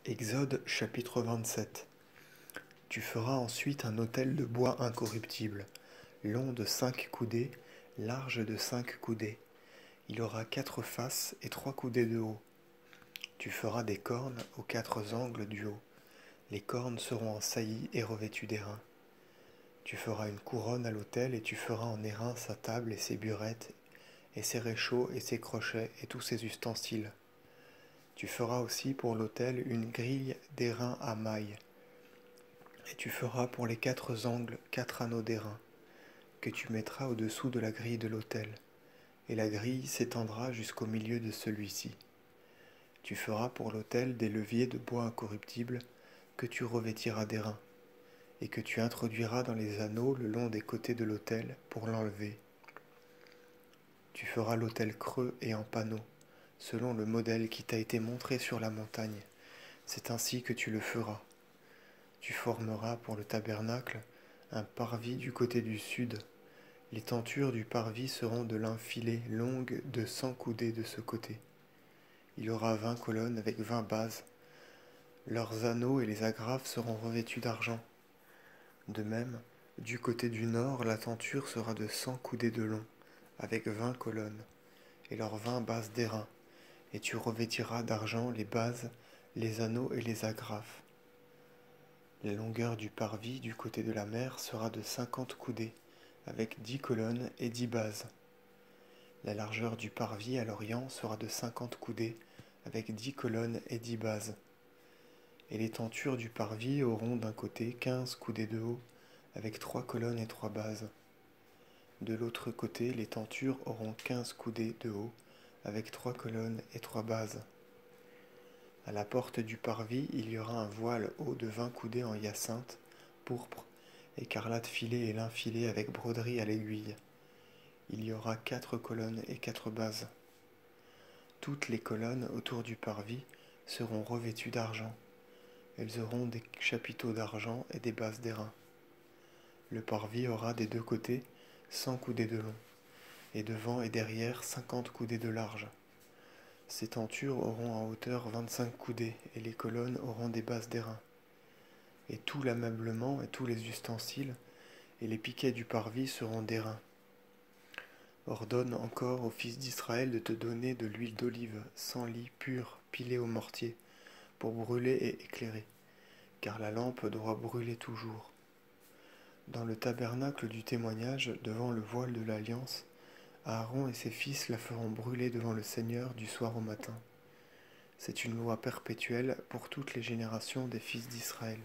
Exode chapitre 27. Tu feras ensuite un autel de bois incorruptible, long de 5 coudées, large de 5 coudées. Il aura 4 faces et 3 coudées de haut. Tu feras des cornes aux 4 angles du haut. Les cornes seront en saillie et revêtues d'airain. Tu feras une couronne à l'autel et tu feras en airain sa table et ses burettes, et ses réchauds et ses crochets et tous ses ustensiles. Tu feras aussi pour l'autel une grille d'airain à mailles. Et tu feras pour les 4 angles 4 anneaux d'airain, que tu mettras au-dessous de la grille de l'autel, et la grille s'étendra jusqu'au milieu de celui-ci. Tu feras pour l'autel des leviers de bois incorruptible, que tu revêtiras d'airain, et que tu introduiras dans les anneaux le long des côtés de l'autel pour l'enlever. Tu feras l'autel creux et en panneaux, selon le modèle qui t'a été montré sur la montagne. C'est ainsi que tu le feras. Tu formeras pour le tabernacle un parvis du côté du sud. Les tentures du parvis seront de lin filé longue de 100 coudées de ce côté. Il y aura 20 colonnes avec 20 bases. Leurs anneaux et les agrafes seront revêtus d'argent. De même, du côté du nord, la tenture sera de 100 coudées de long, avec 20 colonnes, et leurs 20 bases d'airain, et tu revêtiras d'argent les bases, les anneaux et les agrafes. La longueur du parvis du côté de la mer sera de 50 coudées, avec 10 colonnes et 10 bases. La largeur du parvis à l'orient sera de 50 coudées, avec 10 colonnes et 10 bases. Et les tentures du parvis auront d'un côté 15 coudées de haut, avec 3 colonnes et 3 bases. De l'autre côté, les tentures auront 15 coudées de haut, avec 3 colonnes et 3 bases. À la porte du parvis, il y aura un voile haut de 20 coudées en hyacinthe, pourpre, écarlate filée et lin filé avec broderie à l'aiguille. Il y aura 4 colonnes et 4 bases. Toutes les colonnes autour du parvis seront revêtues d'argent. Elles auront des chapiteaux d'argent et des bases d'airain. Le parvis aura des deux côtés 100 coudées de long, et devant et derrière 50 coudées de large. Ces tentures auront en hauteur 25 coudées, et les colonnes auront des bases d'airain. Et tout l'ameublement et tous les ustensiles, et les piquets du parvis seront d'airain. Ordonne encore aux fils d'Israël de te donner de l'huile d'olive, sans lie pure, pilée au mortier, pour brûler et éclairer, car la lampe doit brûler toujours. Dans le tabernacle du témoignage, devant le voile de l'alliance, Aaron et ses fils la feront brûler devant le Seigneur du soir au matin. C'est une loi perpétuelle pour toutes les générations des fils d'Israël.